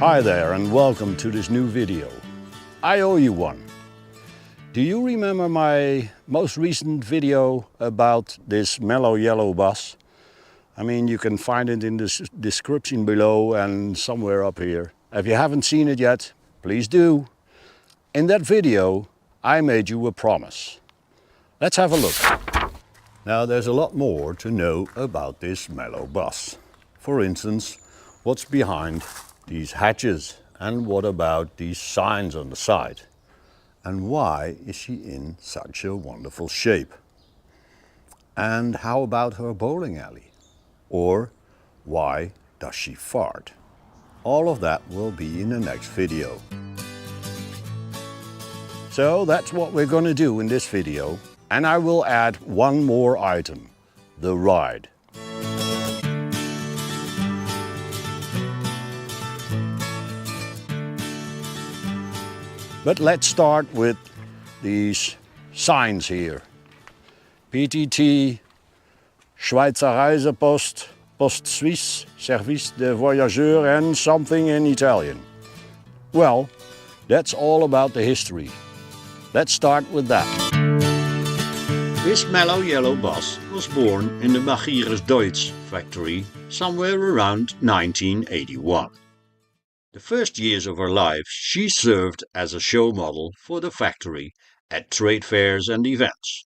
Hi there and welcome to this new video. I owe you one. Do you remember my most recent video about this mellow yellow bus? I mean, you can find it in the description below and somewhere up here. If you haven't seen it yet, please do. In that video, I made you a promise. Let's have a look. Now there's a lot more to know about this mellow bus. For instance, what's behind these hatches, and what about these signs on the side? And why is she in such a wonderful shape? And how about her bowling alley? Or why does she fart? All of that will be in the next video. So that's what we're going to do in this video, and I will add one more item, the ride. But let's start with these signs here. PTT, Schweizer Reisepost, Post Suisse, Service de Voyageurs, and something in Italian. Well, that's all about the history. Let's start with that. This mellow yellow bus was born in the Magirus Deutsch factory somewhere around 1981. The first years of her life she served as a show model for the factory at trade fairs and events.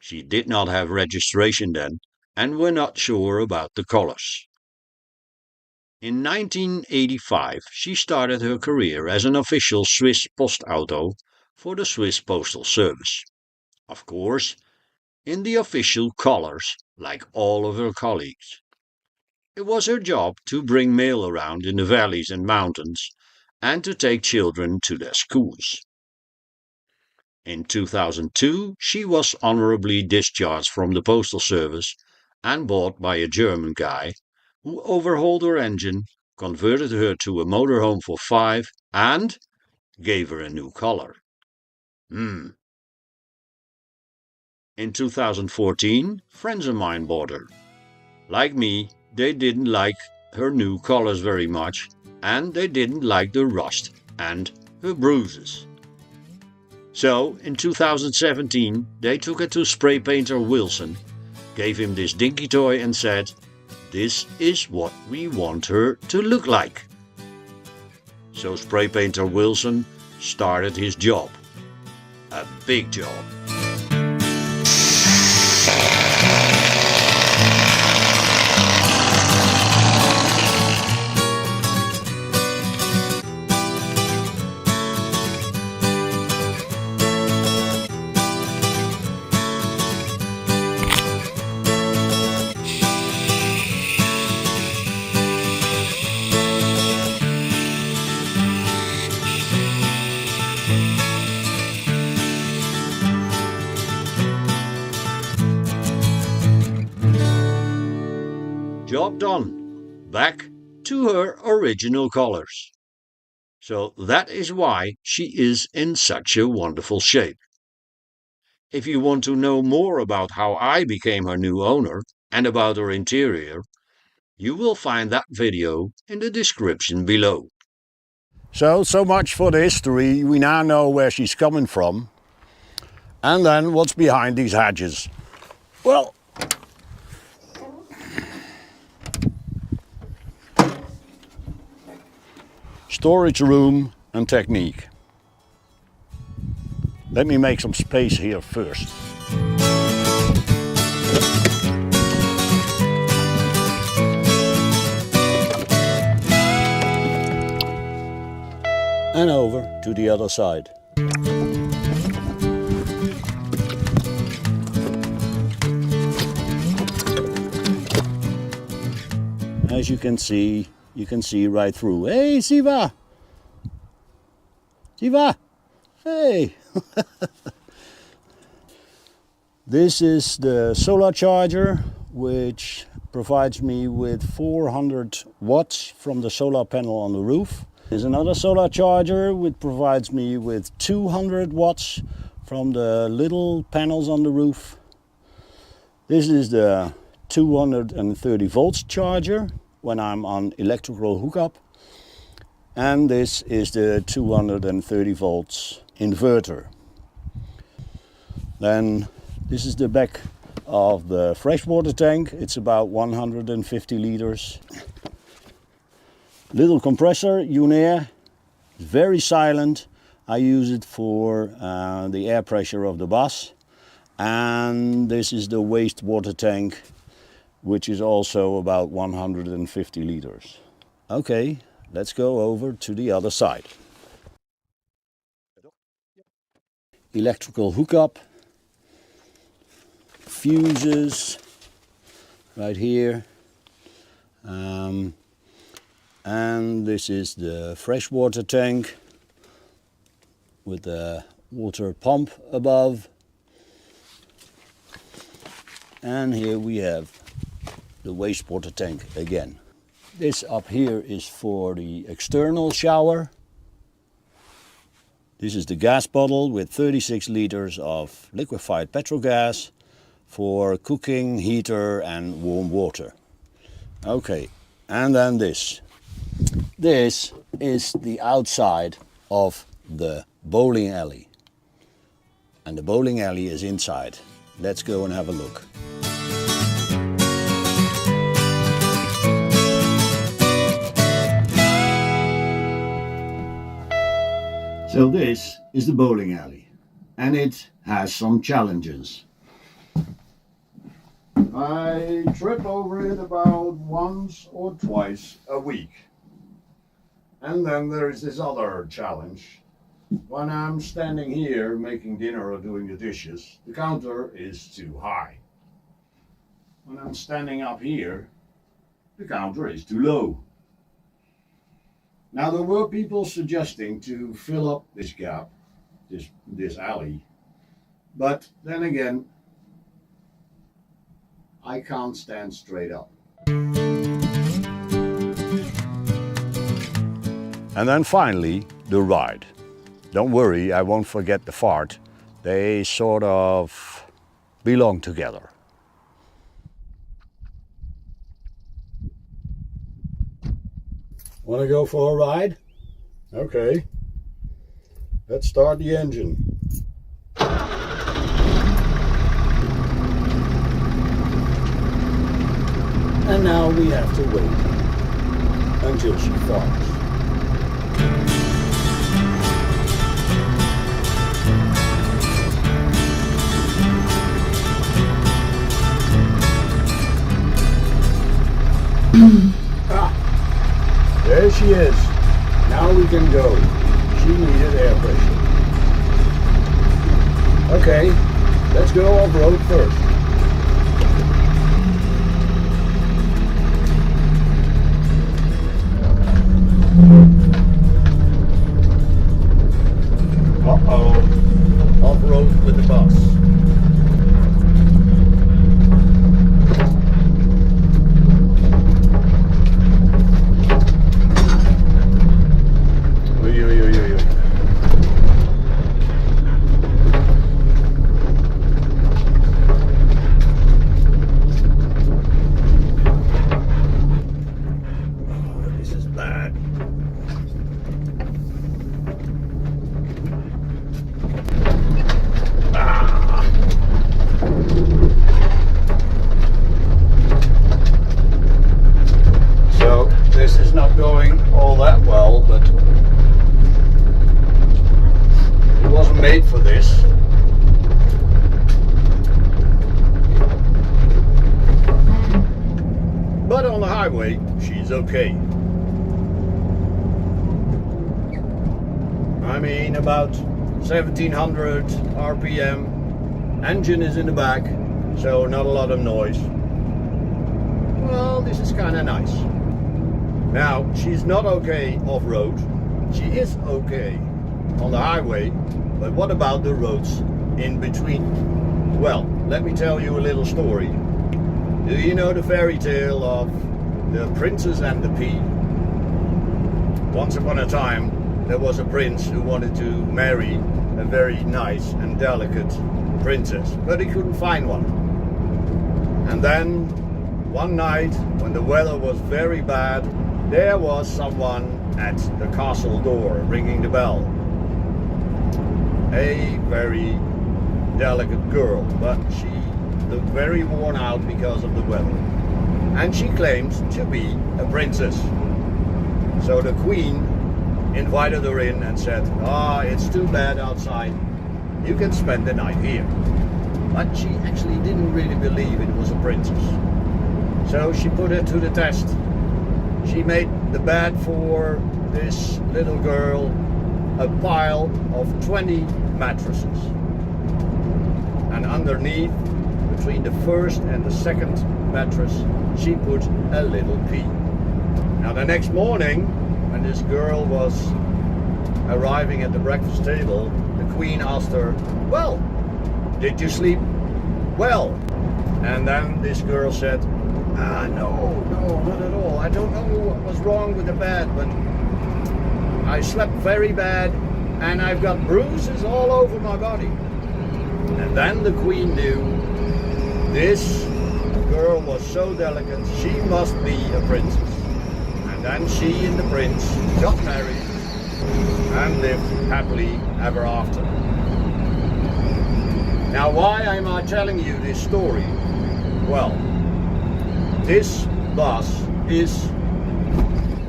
She did not have registration then and were not sure about the colors. In 1985 she started her career as an official Swiss Postauto for the Swiss Postal Service. Of course, in the official colors, like all of her colleagues. It was her job to bring mail around in the valleys and mountains and to take children to their schools. In 2002, she was honorably discharged from the Postal Service and bought by a German guy who overhauled her engine, converted her to a motorhome for 5 and gave her a new color. In 2014, friends of mine bought her. Like me, they didn't like her new colors very much, and they didn't like the rust and her bruises. So, in 2017, they took it to spray painter Wilson, gave him this dinky toy and said, "This is what we want her to look like." So spray painter Wilson started his job. A big job. Job done. Back to her original colors. So that is why she is in such a wonderful shape. If you want to know more about how I became her new owner and about her interior, you will find that video in the description below. So much for the history. We now know where she's coming from. And then what's behind these hatches? Well, storage room and technique. Let me make some space here first. And over to the other side. As you can see right through. Hey, Siva! Siva! Hey! This is the solar charger, which provides me with 400 watts from the solar panel on the roof. There's another solar charger which provides me with 200 watts from the little panels on the roof. This is the 230 volts charger when I'm on electrical hookup. And this is the 230 volts inverter. Then this is the back of the freshwater tank. It's about 150 liters. Little compressor, Unair, very silent. I use it for the air pressure of the bus. And this is the wastewater tank, which is also about 150 liters. Okay, let's go over to the other side. Electrical hookup, fuses right here, and this is the freshwater tank with the water pump above. And here we have the wastewater tank again. This up here is for the external shower. This is the gas bottle with 36 liters of liquefied petrol gas for cooking, heater and warm water. Okay, and then this. This is the outside of the bowling alley. And the bowling alley is inside. Let's go and have a look. So this is the bowling alley, and it has some challenges. I trip over it about once or twice a week. And then there is this other challenge. When I'm standing here making dinner or doing the dishes, the counter is too high. When I'm standing up here, the counter is too low. Now there were people suggesting to fill up this gap, this alley, but then again, I can't stand straight up. And then finally, the ride. Don't worry, I won't forget the fart. They sort of belong together. Want to go for a ride? Okay. Let's start the engine. And now we have to wait until she farts. There she is. Now we can go. She needed air pressure. Okay, let's go off-road first. Uh-oh. Off-road with the bus. Made for this. But on the highway, she's okay. I mean, about 1700 RPM. Engine is in the back, so not a lot of noise. Well, this is kind of nice. Now, she's not okay off-road. She is okay on the highway. But what about the roads in between? Well, let me tell you a little story. Do you know the fairy tale of the Princess and the Pea? Once upon a time, there was a prince who wanted to marry a very nice and delicate princess, but he couldn't find one. And then, one night, when the weather was very bad, there was someone at the castle door ringing the bell. A very delicate girl, but she looked very worn out because of the weather. And she claimed to be a princess. So the queen invited her in and said, it's too bad outside. You can spend the night here. But she actually didn't really believe it was a princess. So she put her to the test. She made the bed for this little girl a pile of 20 mattresses. And underneath, between the first and the second mattress, she put a little pea. Now the next morning, when this girl was arriving at the breakfast table, the queen asked her, well, did you sleep well? And then this girl said, no, not at all. I don't know what was wrong with the bed, but I slept very bad and I've got bruises all over my body. And then the queen knew this girl was so delicate, she must be a princess. And then she and the prince got married and lived happily ever after. Now, why am I telling you this story? Well, this bus is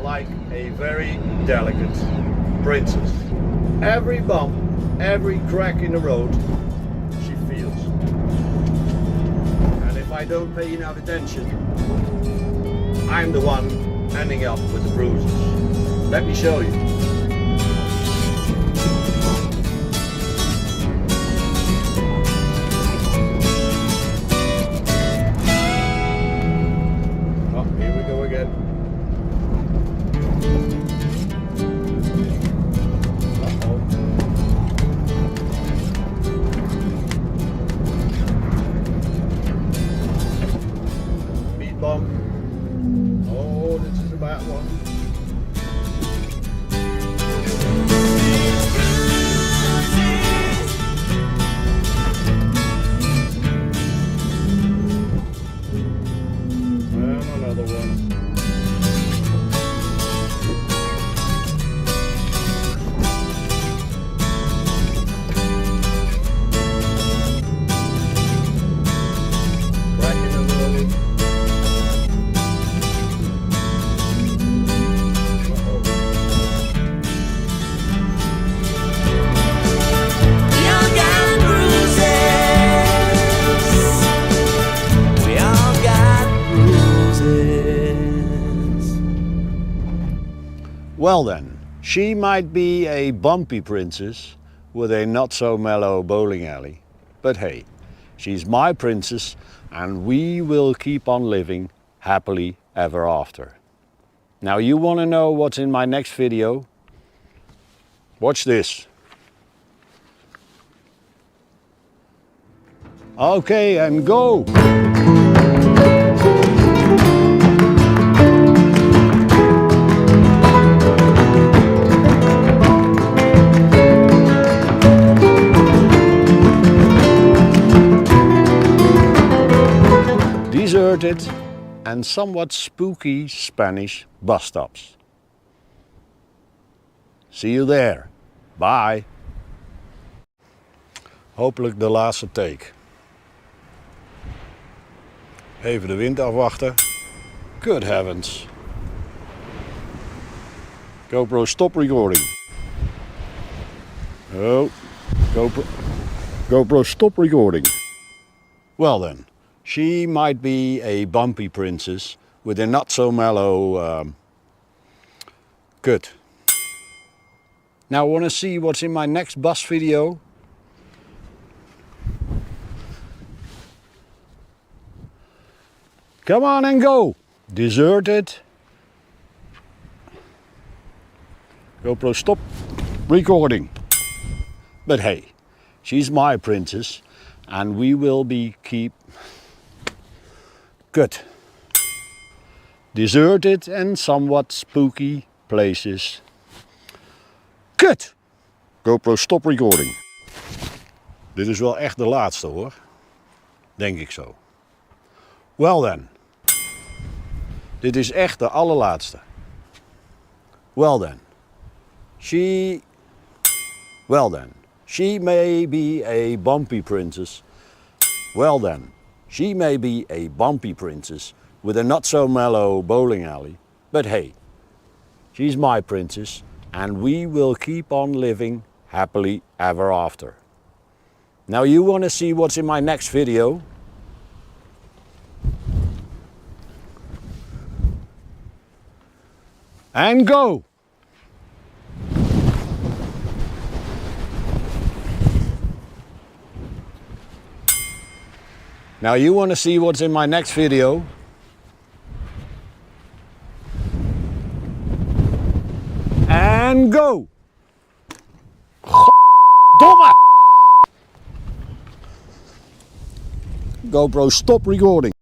like a very delicate princess. Every bump, every crack in the road, she feels. And if I don't pay enough attention, I'm the one ending up with the bruises. Let me show you. Oh, this is a bad one. And another one. Crack in the road. Well then, she might be a bumpy princess with a not so mellow bowling alley, but hey, she's my princess and we will keep on living happily ever after. Now you want to know what's in my next video? Watch this. Okay, and go! Deserted and somewhat spooky Spanish bus stops. See you there. Bye. Hopelijk de laatste take. Even de wind afwachten. Good heavens. GoPro, stop recording. Oh, GoPro, stop recording. Well then. She might be a bumpy princess with a not so mellow good. Now want to see what's in my next bus video? Come on and go! Deserted. GoPro, stop recording. But hey, she's my princess and we will keep good. Deserted and somewhat spooky places. Kut! GoPro, stop recording. Dit is wel echt de laatste hoor. Denk ik zo. Well then. Dit is echt de allerlaatste. Well then, she may be a bumpy princess. Well then, she may be a bumpy princess with a not so mellow bowling alley, but hey, she's my princess and we will keep on living happily ever after. Now you want to see what's in my next video? And go! Now you want to see what's in my next video? And go! Domme! GoPro, stop recording.